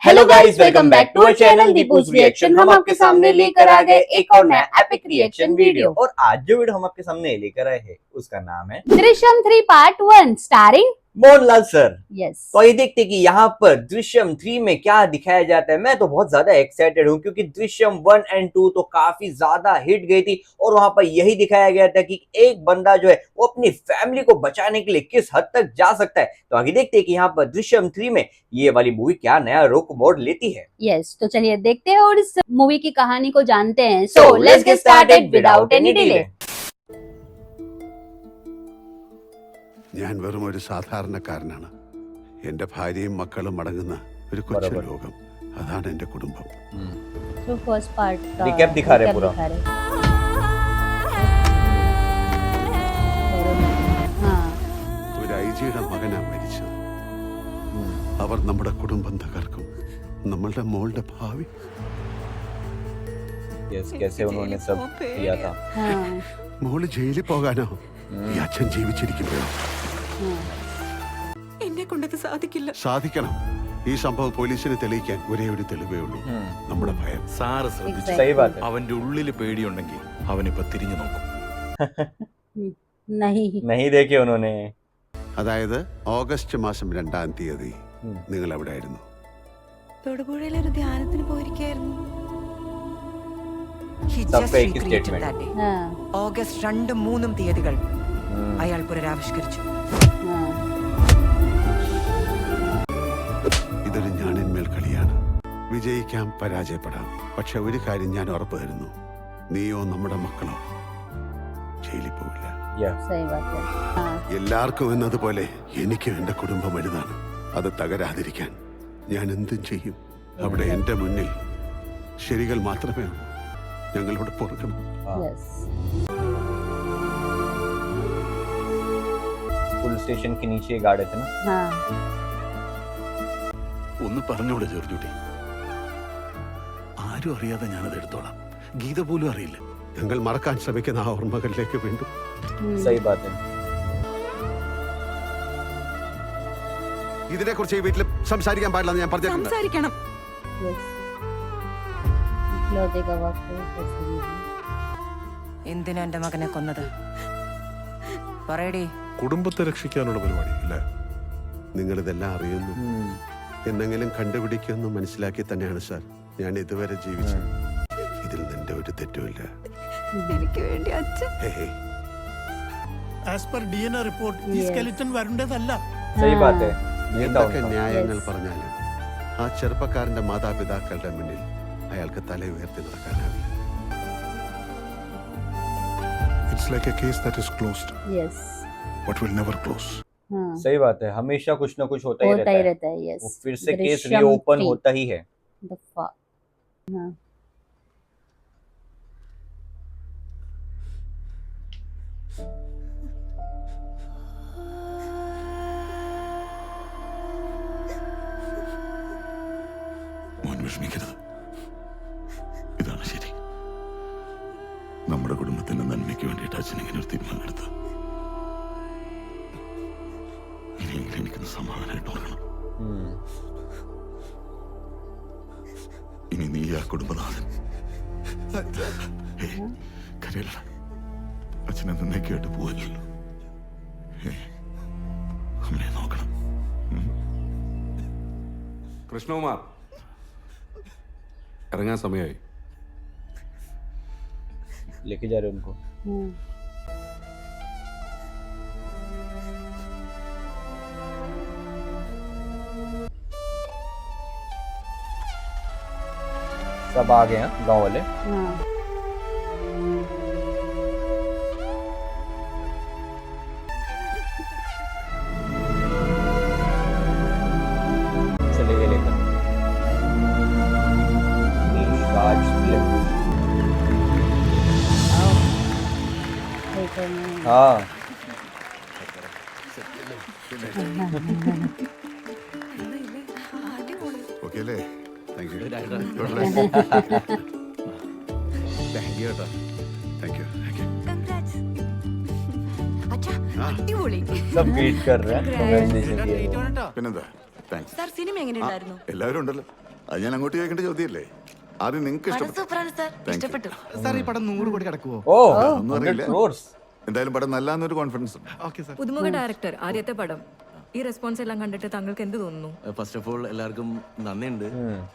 Hello guys, welcome back to our channel Deepu's reaction. हम आपके सामने लेकर आ गए एक और नया एपिक रिएक्शन वीडियो। और आज जो वीडियो हम आपके सामने लेकर आए हैं उसका नाम है Drishyam 3 part 1 starring Mohanlal sir. Yes. तो ये देखते कि यहाँ पर दृश्यम 3 में क्या दिखाया जाता है। मैं तो बहुत ज्यादा एक्साइटेड हूँ क्योंकि दृश्यम 1 और 2 तो काफी ज्यादा हिट गई थी और वहां पर यही दिखाया गया था कि एक बंदा जो है वो अपनी फैमिली को बचाने के लिए किस हद तक जा सकता है। तो आगे देखते हैं कि यहाँ पर दृश्यम 3 में ये वाली मूवी क्या नया रुख मोड़ लेती है। यस, तो चलिए देखते हैं और इस मूवी की कहानी को जानते हैं। So let's get started without any delay. ഞാൻ വെറും ഒരു സാധാരണക്കാരനാണ്. എൻ്റെ ഭാര്യയും മക്കളും അടങ്ങുന്ന ഒരു കൊച്ചു ലോകം. അതാണ് എൻ്റെ കുടുംബം. तो फर्स्ट पार्ट का रिकैप दिखा रहे पूरा। ഒരു ഐജിയുടെ മകനാ മരിച്ചത്. അവർ നമ്മുടെ കുടുംബം തകർക്കും. നമ്മളുടെ മോളുടെ ഭാവി. कैसे उन्होंने सब किया था। മോള് ജയിലിൽ പോകാനോ? ഈ അച്ഛൻ ജീവിച്ചിരിക്കുമ്പോഴോ? എന്നെ കൊണ്ടത് സാധിക്കില്ല. സാധിക്കണം. ഈ സംഭവം പോലീസിന് തെളിയിക്കാൻ ഒരേ ഒരു തെളിവേ ഉള്ളൂ, നമ്മുടെ ഭയം. സാറ് ശ്രദ്ധിച്ചു. सही बात है। അവന്റെ ഉള്ളില് പേടിയുണ്ടെങ്കിൽ അവനിപ്പോ തിരിഞ്ഞു നോക്കും. नहीं देखे उन्होंने। അതായത് ഓഗസ്റ്റ് മാസം 2-ാം തീയതി നിങ്ങൾ എവിടെ ആയിരുന്നു? തൊടുപുഴയിൽ ഒരു ധ്യാനത്തിന് പോയിരിക്കായിരുന്നു. ഓഗസ്റ്റ് 2-3 തീയതികൾ അയാൾ പുനരാവിഷ്കരിച്ചു. ഇതൊരു ഞാനിന്മേൽ കളിയാണ്. വിജയിക്കാം, പരാജയപ്പെടാം. പക്ഷെ ഒരു കാര്യം ഞാൻ ഉറപ്പ് തരുന്നു, നീയോ നമ്മുടെ മക്കളോ ജയിലിൽ പോവില്ല. എല്ലാവർക്കും എന്നതുപോലെ എനിക്കും എന്റെ കുടുംബം വലുതാണ്. അത് തകരാതിരിക്കാൻ ഞാൻ എന്തും ചെയ്യും. അവിടെ എന്റെ മുന്നിൽ ശരികൾ മാത്രമേ ഉള്ളൂ. ഞങ്ങളോട് പൊറുക്കണം. पुलिस स्टेशन के नीचे गाड़े थे ना। ഒന്ന് പറഞ്ഞോളൂ ജോർജുട്ടി. ആരും അറിയാതെ ഞാനത് എടുത്തോളാം. ഗീത പോലും അറിയില്ല. ഞങ്ങൾ മറക്കാൻ ശ്രമിക്കുന്ന ആ ഓർമ്മകളിലേക്ക് വീണ്ടും. सही बात है। ഇതിനെ കുറിച്ച് ഈ വീട്ടിൽ സംസാരിക്കാൻ പാടില്ലെന്ന് ഞാൻ പറഞ്ഞിട്ടുണ്ട്. സംസാരിക്കണം. എന്തിനാ എന്റെ മകനെ കൊന്നത്? പറയടി. കുടുംബത്തെ രക്ഷിക്കാനുള്ള പരിപാടി അല്ലേ? നിങ്ങൾ ഇതെല്ലാം അറിയുന്നു, എന്നെങ്കിലും കണ്ടുപിടിക്കുമെന്ന് മനസ്സിലാക്കി തന്നെയാണ് സാർ ഞാൻ ഇതുവരെ ജീവിച്ചത്. ഇതിൽ നിന്റെ ഒരു തെറ്റുമില്ല. എനിക്ക് വേണ്ടി അച്ഛൻ. ആസ് പെർ ഡിഎൻഎ റിപ്പോർട്ട് ഈ സ്കെലിറ്റൻ വരേണ്ടതല്ല. सही बात है। എന്തൊക്കെ ന്യായങ്ങൾ പറഞ്ഞാലും ആ ചെറുപ്പക്കാരന്റെ മാതാപിതാക്കളുടെ മുന്നിൽ അയാൾക്ക് തല ഉയർത്തി നടക്കാനാവില്ല. It's like a case that is closed. Yes. But will never close. सही बात है। हमेशा कुछ ना कुछ होता ही रहता है। यस। वो फिर से केस रीओपन होता ही है। മോൻ വിഷമിക്കരുത്. ഇതാണ് ശരി. നമ്മുടെ കുടുംബത്തിന്റെ നന്മയ്ക്ക് വേണ്ടിയിട്ട് അച്ഛൻ ഇങ്ങനെ ഒരു തീരുമാനം എടുത്ത് ഇനിയെങ്കിലും എനിക്കൊന്ന് സമാധാനമായിട്ട് ഓർക്കണം. ഇനി നീ ആ കുടുംബനാഥൻ. കരയല്ല, അച്ഛനെ നന്നേക്കായിട്ട് പോവല്ലോ. അമ്മയെ നോക്കണം. കൃഷ്ണകുമാർ, ഇറങ്ങാൻ സമയമായി. लेके जा रहे उनको। सब आ गए हैं गांव वाले। चले गए लेकर राज हाँ। ഓക്കെ അല്ലേ? Thank you. Thank you. അടിപൊളി. सब वेट कर रहे हैं congratulations के लिए। പിന്നെന്താ? താങ്ക്സ്. സാർ സിനിമ എങ്ങനെയുണ്ടായിരുന്നു? എല്ലാവരും ഉണ്ടല്ലോ. അത് ഞാൻ അങ്ങോട്ട് ചോദിക്കേണ്ട ചോദ്യമല്ലേ? ആദ്യം നിങ്ങൾക്ക് ഇഷ്ടപ്പെട്ടു. സൂപ്പറാണ് സാർ, Thank you. ഇഷ്ടപ്പെട്ടു. സാർ ഈ പടം 100 കോടി കിടക്കുവോ? ഓ ഒന്നും 100 അറിയില്ല. crores. എന്തായാലും പടം നല്ലതെന്നൊരു കോൺഫിഡൻസ് ഉണ്ട്. Okay sir. പുതുമുഖ ഡയറക്ടർ, ആദ്യത്തെ പടം. ഈ റെസ്പോൺസ് എല്ലാം കണ്ടിട്ട് താങ്കൾക്ക് എന്ത് തോന്നുന്നു? ഫസ്റ്റ് ഓഫ് ഓൾ എല്ലാവർക്കും നന്ദിയുണ്ട്.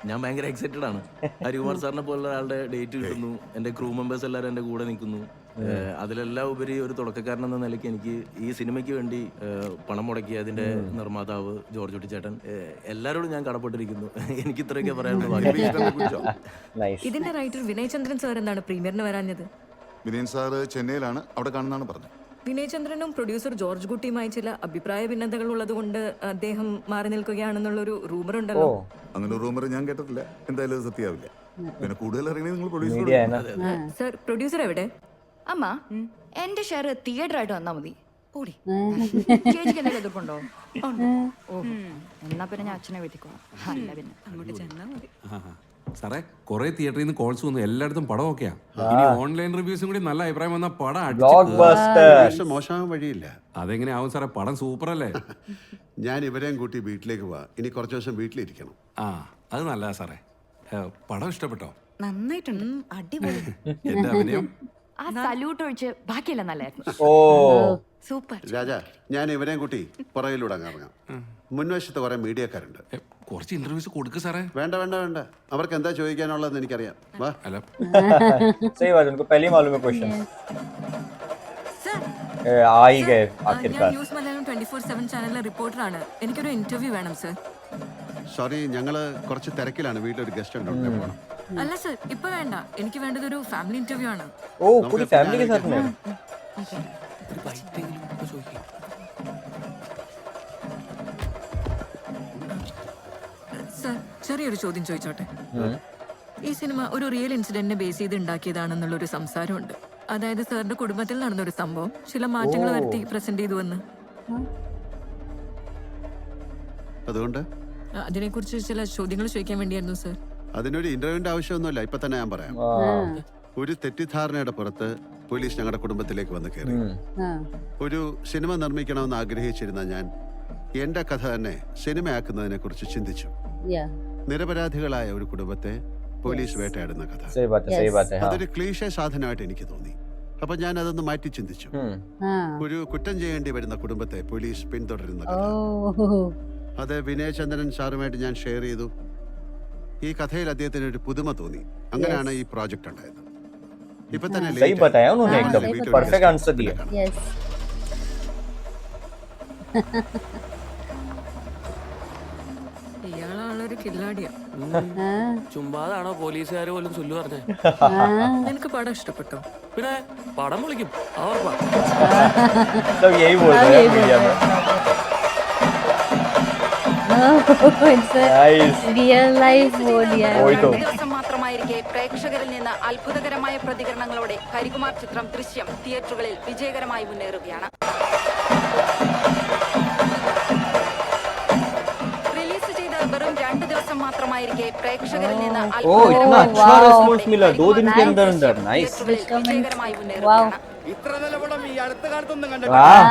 ഞാൻ ഭയങ്കര എക്സൈറ്റഡ് ആണ്. ഹരികുമാർ സാറിനെ പോലുള്ള ഒരാളുടെ ഡേറ്റ് കിട്ടുന്നു, എൻ്റെ ക്രൂ മെമ്പേഴ്സ് എല്ലാവരും എൻ്റെ കൂടെ നിൽക്കുന്നു. അതിലെല്ലാം ഉപരി ഒരു തുടക്കക്കാരൻ എന്ന നിലയ്ക്ക് എനിക്ക് ഈ സിനിമയ്ക്ക് വേണ്ടി പണം മുടക്കിയ അതിന്റെ നിർമ്മാതാവ് ജോർജ് കുട്ടി ചേട്ടൻ, എല്ലാവരോടും ഞാൻ കടപ്പെട്ടിരിക്കുന്നു. എനിക്ക് ഇത്രയൊക്കെ പറയാനുള്ളൂ. Nice. ഇതിന്റെ റൈറ്റർ വിനയ് ചന്ദ്രൻ സാർ എന്താണ് പ്രീമിയറിന് വരാഞ്ഞത്? വിനയൻ സാറ് ചെന്നൈയിലാണ്, അവിടെ കാണുന്നതാണ് പറഞ്ഞത്. വിനയ് ചന്ദ്രനും പ്രൊഡ്യൂസർ ജോർജ് കുട്ടിയുമായി ചില അഭിപ്രായ ഭിന്നതകൾ ഉള്ളതുകൊണ്ട് അദ്ദേഹം മാറി നിൽക്കുകയാണെന്നുള്ളൊരു റൂമർ ഉണ്ടല്ലോ. അങ്ങനെ ഒരു റൂമർ ഞാൻ കേട്ടിട്ടില്ല. എന്തായാലും അത് സത്യമാവില്ല. പിന്നെ കൂടുതൽ അറിയണേ നിങ്ങൾ പ്രൊഡ്യൂസർ. Media ആണ്. സർ, പ്രൊഡ്യൂസർ എവിടെ? അമ്മ, എന്റെ ഷെയർ തിയേറ്റർ ആയിട്ട് വന്നാ മതി. കൂടി ചേച്ചിക്ക് എന്തെങ്കിലും എതിർപ്പുണ്ടോ? ഓ, എന്നാ പിന്നെ ഞാൻ അച്ഛനെ വീട്ടിക്കോളാം. അല്ല പിന്നെ അങ്ങോട്ട് ചെന്നാ മതി. സാറേ കുറെ തിയേറ്ററിൽ നിന്ന് കോൾസ് വന്നു, എല്ലായിടത്തും പടം ഒക്കെയാ. ഇനി ഓൺലൈൻ റിവ്യൂസും കൂടി നല്ല അഭിപ്രായം വന്ന പടം Blockbuster. പക്ഷെ മോശമാകാൻ വഴിയില്ല. അതെങ്ങനെ ആവും സാറേ? പടം സൂപ്പർ അല്ലേ? ഞാൻ ഇവരെയും കൂട്ടി വീട്ടിലേക്ക് പോവാ. ഇനി കുറച്ച് ദിവസം വീട്ടിലിരിക്കണം. ആ അത് നല്ലതാ സാറേ. പടം ഇഷ്ടപ്പെട്ടോ? നന്നായിട്ടുണ്ട്, അടിപൊളി. എന്റെ അഭിനയം ആ സല്യൂട്ട് ഒഴിച്ച് ബാക്കിയെല്ലാം നല്ലായിരുന്നു. ഓ സൂപ്പർ. രാജ, ഞാൻ ഇവരെയും കൂട്ടി പുറകിലൂടെ അങ്ങ് ഇറങ്ങാം. മുൻവശത്ത് കുറെ മീഡിയക്കാരുണ്ട്. കുറച്ച് ഇന്റർവ്യൂസ് കൊടുക്ക് സാറേ. വേണ്ട വേണ്ട വേണ്ട, അവർക്ക് എന്താ ചോദിക്കാനുള്ളതെന്ന് എനിക്കറിയാം. വാ. അല്ല सही बात है, उनको पहले ही मालूम है क्वेश्चन. സർ, आ ही गए ഞാൻ आखिरकार. ന്യൂസ് മലയാളം 24/7 ചാനലിലെ റിപ്പോർട്ടറാണ്. എനിക്കൊരു ഇന്റർവ്യൂ വേണം സർ. സോറി, ഞങ്ങള് കുറച്ച് തിരക്കിലാണ്. വീട്ടിലൊരു ഗസ്റ്റ് ഉണ്ട്, ഉടനെ പോകണം. അല്ല സർ, ഇപ്പൊ വേണ്ട. എനിക്ക് വേണ്ടത് ഒരു ഫാമിലി ഇന്റർവ്യൂ ആണ്. ओ पूरी फैमिली के साथ में. സർ, ചെറിയൊരു ചോദ്യം ചോദിച്ചോട്ടെ? ഈ സിനിമ ഒരു റിയൽ ഇൻസിഡന്റിനെ ബേസ് ചെയ്ത് ഉണ്ടാക്കിയതാണെന്നുള്ള ഒരു സംസാരമുണ്ട്. അതായത് സാറിന്റെ കുടുംബത്തിൽ നടന്നൊരു സംഭവം ചില മാറ്റങ്ങൾ വരുത്തി പ്രസന്റ് ചെയ്തു എന്ന്. അതുകൊണ്ട് അതിനെക്കുറിച്ച് ചില ചോദ്യങ്ങൾ ചോദിക്കാൻ വേണ്ടിയായിരുന്നു സർ. അതിനൊരു ഇന്റർവ്യൂവിന്റെ ആവശ്യമൊന്നുമില്ല. ഇപ്പൊ തന്നെ ഞാൻ പറയാം. ഒരു തെറ്റിദ്ധാരണയുടെ പുറത്ത് പോലീസ് ഞങ്ങളുടെ കുടുംബത്തിലേക്ക് വന്ന് കയറി. ഒരു സിനിമ നിർമ്മിക്കണമെന്ന് ആഗ്രഹിച്ചിരുന്ന ഞാൻ എന്റെ കഥ തന്നെ സിനിമയാക്കുന്നതിനെ കുറിച്ച് ചിന്തിച്ചു. നിരപരാധികളായ ഒരു കുടുംബത്തെ പോലീസ് വേട്ടയാടുന്ന കഥ. सही बात है, सही बात है. हाँ. അതൊരു ക്ലീശേ സാധനമായിട്ട് എനിക്ക് തോന്നി. അപ്പൊ ഞാൻ അതൊന്ന് മാറ്റി ചിന്തിച്ചു. ഒരു കുറ്റം ചെയ്യേണ്ടി വരുന്ന കുടുംബത്തെ പോലീസ് പിന്തുടരുന്ന കഥ. അത് വിനയചന്ദ്രൻ സാറുമായിട്ട് ഞാൻ ഷെയർ ചെയ്തു. ഈ കഥയിൽ അദ്ദേഹത്തിന് ഒരു പുതുമ തോന്നി. അങ്ങനെയാണ് ഈ പ്രോജക്റ്റ് ഉണ്ടായത്. ഇപ്പൊ തന്നെ सही बताया उन्होंने, एकदम परफेक्ट आंसर दिया. ഇയാളാളൊരു കില്ലാടിയാ. ചുമ്മാതാണോ പോലീസുകാർ പോലും ചൊല്ലു പറഞ്ഞേ? നിനക്ക് പടം ഇഷ്ടപ്പെട്ടോ? പിന്നെ പടം വിളിക്കും, അവർപ്പാ. सब यही बोल रहे हैं मीडिया में. Nice. रियल लाइफ हो लिया है. वही तो. ദിവസം മാത്രമായിരിക്കെ പ്രേക്ഷകരിൽ നിന്ന് അത്ഭുതകരമായ പ്രതികരണങ്ങളോടെ ഹരികുമാർ ചിത്രം ദൃശ്യം തിയേറ്ററുകളിൽ വിജയകരമായി മുന്നേറുകയാണ്. റിലീസ് ചെയ്ത് വെറും 2 ദിവസം മാത്രമായിരിക്കെ പ്രേക്ഷകരിൽ നിന്ന് ओ इतना अच्छा रिस्पॉन्स मिला 2 दिन के अंदर अंदर. नाइस. വിജയകരമായി മുന്നേറുകയാണ്. वाह.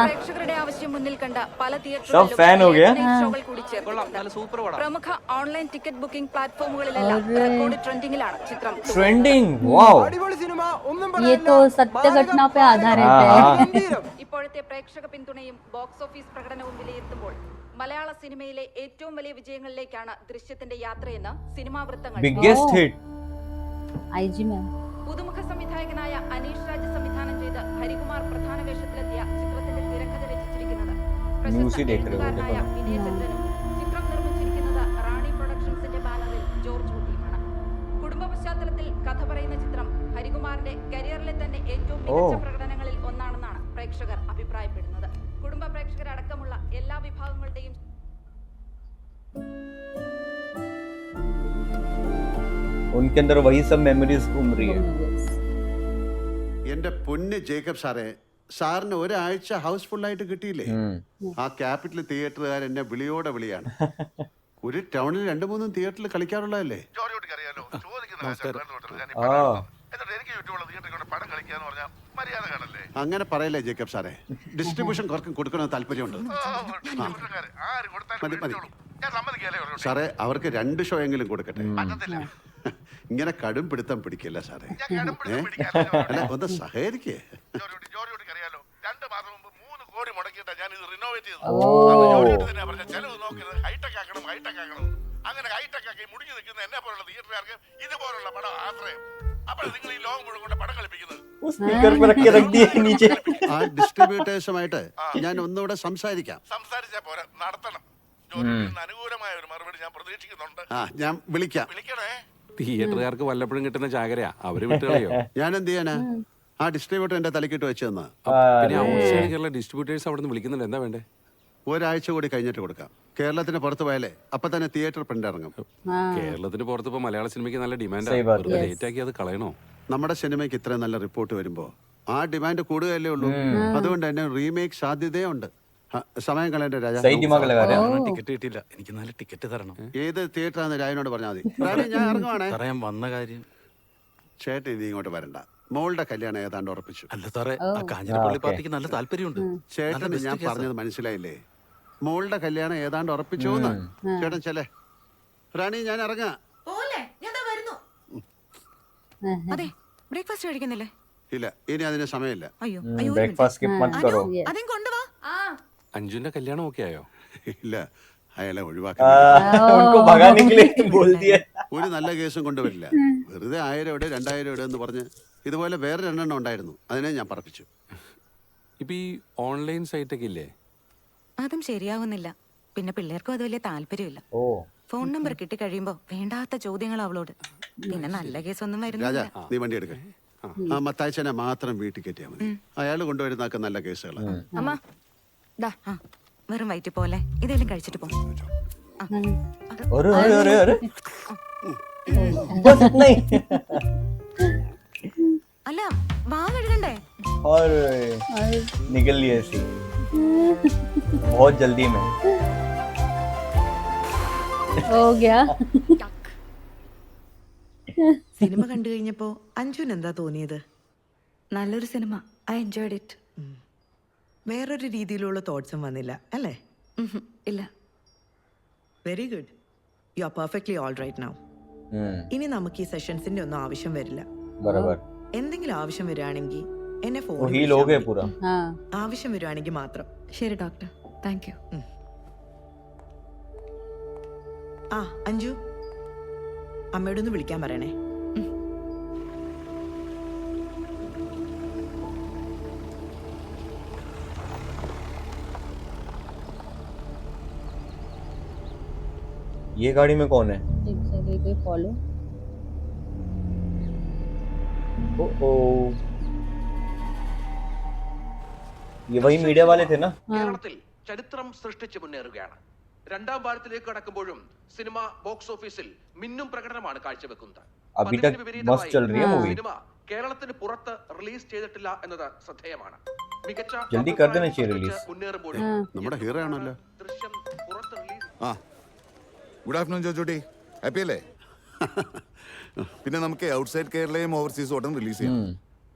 പ്രേക്ഷകരുടെ ആവശ്യം മുന്നിൽ കണ്ട പല सब फैन हो गया. ഷോകൾ കൂടി ചേർത്തിട്ടുണ്ട്. പ്രമുഖ ഓൺലൈൻ ടിക്കറ്റ് ബുക്കിംഗ് പ്ലാറ്റ്ഫോമുകളിലെല്ലാം റെക്കോർഡ് ട്രെൻഡിംഗിലാണ് ചിത്രം. ट्रेंडिंग. वाओ. ये तो सत्य घटना पे आधारित है. ഇപ്പോഴത്തെ പ്രേക്ഷക പിന്തുണയും ബോക്സ് ഓഫീസ് പ്രകടനവും വിലയിരുത്തുമ്പോൾ മലയാള സിനിമയിലെ ഏറ്റവും വലിയ വിജയങ്ങളിലേക്കാണ് ദൃശ്യത്തിന്റെ യാത്രയെന്ന് സിനിമാ വൃത്തങ്ങൾ. Biggest hit. IG ma'am. പുതുമുഖ സംവിധായകനായ അനീഷ് രാജ് സംവിധാനം ചെയ്ത് ഹരികുമാർ പ്രധാന വേഷത്തിലെത്തിയ ചിത്രത്തിന്റെ തിരക്കഥ രചിച്ചിരിക്കുന്നത് ന്യൂസ് देख रहे हो പ്രശസ്തനായ വിനയ് ചന്ദ്രനും ചിത്രം നിർമ്മിച്ചിരിക്കുന്നത് റാണി പ്രൊഡക്ഷൻസിന്റെ ബാനറിൽ ജോർജ് കുട്ടിയുമാണ്. കുടുംബ പശ്ചാത്തലത്തിൽ കഥ പറയുന്ന ചിത്രം ഹരികുമാറിന്റെ കരിയറിലെ തന്നെ ഏറ്റവും മികച്ച പ്രകടനങ്ങളിൽ ഒന്നാണെന്നാണ് പ്രേക്ഷകർ അഭിപ്രായപ്പെടുന്നത്. കുടുംബ പ്രേക്ഷകരടക്കമുള്ള എല്ലാ വിഭാഗങ്ങളുടെയും उनके अंदर वही सब मेमोरीज घूम रही है. എന്റെ പൊന്ന് ജേക്കബ് സാറേ, സാറിന് ഒരാഴ്ച ഹൗസ്ഫുൾ ആയിട്ട് കിട്ടിയില്ലേ? ആ ക്യാപിറ്റൽ തിയേറ്ററുകാർ എന്നെ വിളിയോടെ വിളിയാണ്. ഒരു ടൗണിൽ 2-3 തിയേറ്ററിൽ കളിക്കാറുള്ളതല്ലേ? അങ്ങനെ പറയല്ലേ ജേക്കബ് സാറേ. ഡിസ്ട്രിബ്യൂഷൻ കുറക്കും കൊടുക്കണമെന്ന് താല്പര്യമുണ്ട്. മതി മതി. സാറേ അവർക്ക് 2 ഷോ എങ്കിലും കൊടുക്കട്ടെ. ഇങ്ങനെ കടും പിടുത്തം പിടിക്കില്ല സാറേ. അല്ല ഒന്ന് സഹകരിക്കേ. അറിയാലോ 2 മാസം മുമ്പ് 3 കോടി മുടക്കിയിട്ടാ ഞാൻ ഇത് റിനോവേറ്റ് ചെയ്തത്. ചെലവ് നോക്കരുത്, ഹൈടെക് ആക്കണം. അങ്ങനെ ഹൈടെക് ആക്കി മുടിഞ്ഞു നിൽക്കുന്ന എന്നെ പോലുള്ള തിയേറ്ററുകാർക്ക് ഇതുപോലുള്ള പടം ആശ്രയം. അപ്പോൾ നിങ്ങൾ ഈ ലോകം മുഴുവൻ കൊണ്ട് പടം കളിപ്പിക്കുന്നത്. ആ ഡിസ്ട്രിബ്യൂട്ടേഴ്സുമായിട്ട് ഞാൻ ഒന്നുകൂടെ സംസാരിച്ചാ പോരാ, നടത്തണം. ജോലിക്ക് അനുകൂലമായ ഒരു മറുപടി ഞാൻ പ്രതീക്ഷിക്കുന്നുണ്ട്. ഞാൻ വിളിക്കാം. വിളിക്കണേ. തിയേറ്ററുകാർക്ക് വല്ലപ്പോഴും കിട്ടുന്ന ചാകരയാ അവര് വിട്ടുകളയോ. ഞാൻ എന്ത് ചെയ്യാനാ? ആ ഡിസ്ട്രിബ്യൂട്ടർ എന്റെ തലക്കിട്ട് വെച്ച് തന്നാ. പിന്നെ ഔട്ട്സൈഡ് കേരള ഡിസ്ട്രിബ്യൂട്ടേഴ്സ് അവിടെ നിന്ന് വിളിക്കുന്നുണ്ട്. എന്താ വേണ്ടേ? ഒരാഴ്ച കൂടി കഴിഞ്ഞിട്ട് കൊടുക്കാം. കേരളത്തിന് പുറത്ത് പോയാലേ അപ്പൊ തന്നെ തിയേറ്റർ പ്രിന്റ് ഇറങ്ങും. കേരളത്തിന് പുറത്ത് ഇപ്പൊ മലയാള സിനിമയ്ക്ക് നല്ല ഡിമാൻഡ്. ലേറ്റ് ആക്കി അത് കളയണോ? നമ്മുടെ സിനിമയ്ക്ക് ഇത്ര നല്ല റിപ്പോർട്ട് വരുമ്പോ ആ ഡിമാൻഡ് കൂടുകയല്ലേ ഉള്ളൂ. അതുകൊണ്ട് തന്നെ റീമേക്ക് സാധ്യതയുണ്ട്. സമയം കളയണ്ട രാജ. ടിക്കറ്റ് കിട്ടിയില്ല, എനിക്ക് നല്ല ടിക്കറ്റ് തരണം. ഏത് തിയേറ്ററാന്ന് രാജനോട് പറഞ്ഞാൽ മതി. ഞാൻ ഇറങ്ങുവാണേ. പറയാൻ വന്ന കാര്യം. ചേട്ടൻ ഇനി ഇങ്ങോട്ട് വരണ്ട. മോളുടെ കല്യാണം ഏതാണ്ട് ഉറപ്പിച്ചു. അല്ല സാറേ, ആ കാഞ്ഞിരപ്പള്ളി പാർട്ടിക്ക് നല്ല താല്പര്യമുണ്ട്. ചേട്ടന് ഞാൻ പറഞ്ഞത് മനസ്സിലായില്ലേ? മോളുടെ കല്യാണം ഏതാണ്ട് ഉറപ്പിച്ചു. ചേട്ടൻ ചെല്ലേ. റാണി ഞാൻ ഇറങ്ങാം. അതെ, ബ്രേക്ക്ഫാസ്റ്റ് കഴിക്കുന്നില്ലേ? ഇല്ല, ഇനി അതിന് സമയമില്ല. അയ്യോ അതും കൊണ്ടുവാ. അഞ്ജുന്റെ കല്യാണം ഓക്കെ ആയോ? ഇല്ല, അയാളെ ഒഴിവാക്കാൻ ഒരു നല്ല കേസും കൊണ്ടുവരില്ല. വെറുതെ 1000 ഇവിടെ 2000 ഇവിടെ എന്ന് പറഞ്ഞ് ഇതുപോലെ വേറെ 2 ഉണ്ടായിരുന്നു. അതിനെ ഞാൻ പറപ്പിച്ചു. ഇപ്പൊ ഈ ഓൺലൈൻ സൈറ്റ് ഒക്കെ ഇല്ലേ? അതും ശരിയാവുന്നില്ല. പിന്നെ പിള്ളേർക്കും അത് വലിയ താല്പര്യമില്ല. ഫോൺ നമ്പർ കിട്ടി കഴിയുമ്പോ വേണ്ടാത്ത ചോദ്യങ്ങൾ അവളോട്. പിന്നെ നല്ല കേസൊന്നും രാജ, വരുന്നില്ല. നീ വണ്ടി എടുക്ക. ആ മത്താച്ചനെ മാത്രം വീട്ടിൽ കയറ്റിയാൽ മതി. അയാൾ കൊണ്ടുവരുന്നൊക്കെ നല്ല കേസുകളാണ്. അമ്മ ദാ, വെറും വയറ്റി പോലെ ഇതെല്ലാം കഴിച്ചിട്ട് പോ. അല്ല, വാ കഴുകണ്ടേ? निकल ली ऐसी बहुत जल्दी में हो गया. സിനിമ കണ്ടു കഴിഞ്ഞപ്പോ അഞ്ജുന് എന്താ തോന്നിയത്? നല്ലൊരു സിനിമ. I enjoyed it. വേറൊരു രീതിയിലുള്ള തോട്ട്സും വന്നില്ല അല്ലേ? ഇല്ല. Very good. You are perfectly all right now. ഇനി നമുക്ക് ഈ സെഷൻസിന്റെ ഒന്നും ആവശ്യം വരില്ല. എന്തെങ്കിലും ആവശ്യം വരികയാണെങ്കിൽ എന്നെ ഫോൺ ആവശ്യം വരികയാണെങ്കിൽ മാത്രം. ശരി ഡോക്ടർ, താങ്ക് യു. ആ അഞ്ജു, അമ്മയോടൊന്ന് വിളിക്കാൻ പറയണേ. ये गाड़ी में कौन है? एक जगह पे फॉलो. ये वही मीडिया वाले थे ना? കേരളത്തിൽ ചരിത്രം സൃഷ്ടിച്ച് മുന്നേറുകയാണ്. 2ാം വാരത്തിലേക്ക് കടക്കുമ്പോഴും സിനിമ ബോക്സ് ഓഫീസിൽ മിന്നും പ്രകടനമാണ് കാഴ്ചവെക്കുന്നത്. अभी तक मस्त चल रही है मूवी. സിനിമ കേരളത്തിന് പുറത്ത് റിലീസ് ചെയ്തിട്ടില്ല എന്നത് ശ്രദ്ധേയമാണ്. മികച്ച जल्दी कर देना चाहिए रिलीज. മുന്നേറുമ്പോഴും നമ്മുടെ ഹീറോ ആണല്ലോ. ദൃശ്യം പുറത്ത് റിലീസ്. ഗുഡ് ആഫ്റ്റർനൂൺ ജോജോട്ടി, ഹാപ്പി അല്ലേ? പിന്നെ നമുക്ക് ഔട്ട്സൈഡ് കേരളയും ഓവർസീസ് ഉടൻ റിലീസ് ചെയ്യാം.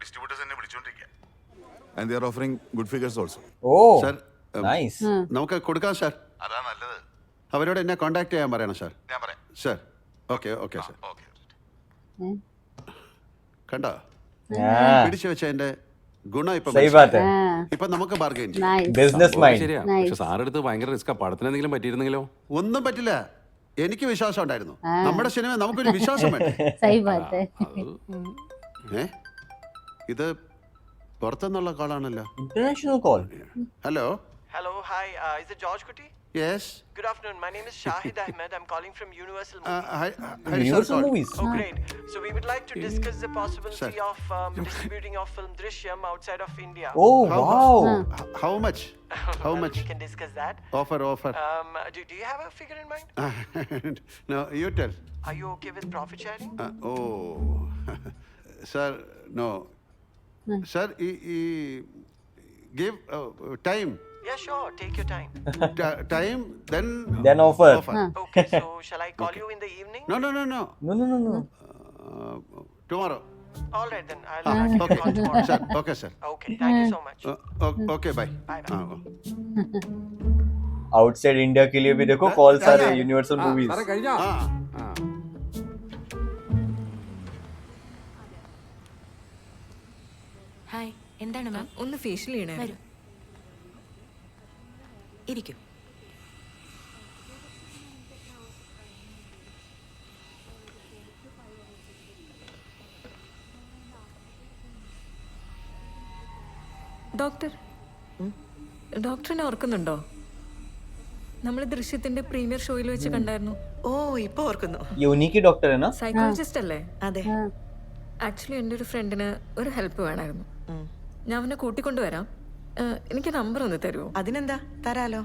ഡിസ്ട്രിബ്യൂട്ടേഴ്സ് എന്നെ വിളിച്ചോണ്ടിരിക്കുക. And they are offering good figures also. Sir, nice. നമുക്ക് കൊടുക്കാം സാർ. അതാ നല്ലത്. അവരോട് എന്നെ കോൺടാക്ട് ചെയ്യാൻ പറയണം സാർ. ഞാൻ പറയാം. Sir, okay okay sir. കണ്ടോ പിടിച്ചു വെച്ചതിന്റെ ഗുണം ഇപ്പൊ सही बात है. ഇപ്പൊ നമുക്ക് ബാർഗെയിൻ ചെയ്യാം. Nice. Business mind. ശരിയാ. പക്ഷെ സാറെടുത്ത് ഭയങ്കര റിസ്ക്കാ. പടത്തിന് എന്തെങ്കിലും പറ്റിയിരുന്നെങ്കിലോ? ഒന്നും പറ്റില്ല. എനിക്ക് വിശ്വാസം ഉണ്ടായിരുന്നു. നമ്മുടെ സിനിമ നമുക്കൊരു വിശ്വാസം വേണ്ടേ? सही बात है. ഇത് പുറത്തുനിന്നുള്ള കോളാണല്ലോ. International call. Hello. Hello, hi. Is it George Kuti? Yes. Good afternoon. My name is Shahid Ahmed. I'm calling from Universal Universal Movies. Oh, great. So we would like to discuss the possibility of distributing your film Drishyam outside of India. Oh wow. How much? How much? We can discuss that. Offer. Do you have a figure in mind? No, you tell. Are you okay with profit sharing? Sir, no. Sir, give time. Yeah, sure. Take your time. Time, Then offer. Okay, so shall I call you in the evening? No. No. Tomorrow. All right then. I'll Okay. call tomorrow. Sir, okay, sir. Okay, thank you so much. Okay, bye. Bye. Outside India के लिए भी देखो calls आ रहे हैं universal ആ, movies സാറേ കഴിഞ്ഞോ ആ ആ. ഹായ് എന്താണ് മാം ഒന്ന് ഫേഷ്യൽ ചെയ്യണേ ഇരിക്കും. ഡോക്ടർ ഡോക്ടറിനെ ഓർക്കുന്നുണ്ടോ? നമ്മൾ ദൃശ്യത്തിന്റെ പ്രീമിയർ ഷോയിൽ വെച്ച് കണ്ടായിരുന്നു. ഓ ഇപ്പൊ ഓർക്കുന്നു. ये उन्हीं की डॉक्टर है ना? സൈക്കോളജിസ്റ്റ് അല്ലേ? അതെ. ആക്ച്വലി എൻ്റെ ഒരു ഫ്രണ്ടിന് ഒരു ഹെൽപ്പ് വേണമായിരുന്നു. ഉം. ഞാൻ അവനെ കൂട്ടിക്കൊണ്ടുവരാം. എനിക്ക് നമ്പർ ഒന്ന് തരുമോ? അതിനെന്താ, തരാലോ.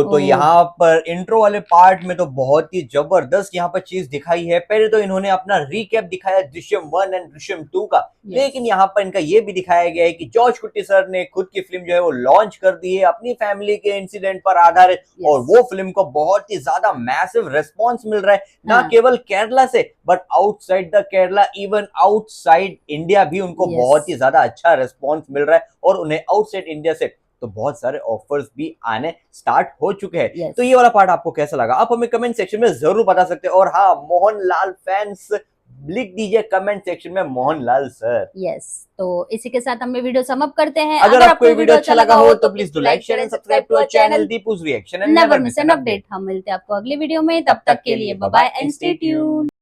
तो यहाँ पर इंट्रो वाले पार्ट में तो बहुत ही जबरदस्त यहाँ पर चीज दिखाई है। पहले तो इन्होंने अपना रिकैप दिखाया दृश्यम 1 एंड दृश्यम 2 का, लेकिन यहाँ पर इनका ये भी दिखाया गया है कि जॉर्ज कुट्टी सर ने खुद की फिल्म जो है वो लॉन्च कर दी है अपनी फैमिली के इंसिडेंट पर आधारित, और वो फिल्म को बहुत ही ज्यादा मैसिव रिस्पॉन्स मिल रहा है, ना केवल केरला से but outside the Kerala, even outside India भी उनको बहुत ही ज्यादा अच्छा रिस्पॉन्स मिल रहा है, और उन्हें आउटसाइड इंडिया से तो बहुत सारे ऑफर्स भी आने स्टार्ट हो चुके हैं। तो ये वाला पार्ट आपको कैसा लगा आप हमें कमेंट सेक्शन में जरूर बता सकते हैं। और हाँ, मोहनलाल फैंस लिख दीजिए कमेंट सेक्शन में मोहनलाल सर। यस, तो इसी के साथ हम ये वीडियो सम अप करते हैं। अगर आपको ये वीडियो अच्छा लगा हो तो please do like share and subscribe to our channel Deepu's reaction and never miss an update. हम मिलते हैं आपको अगले वीडियो में, तब तक के लिए bye bye and stay tuned.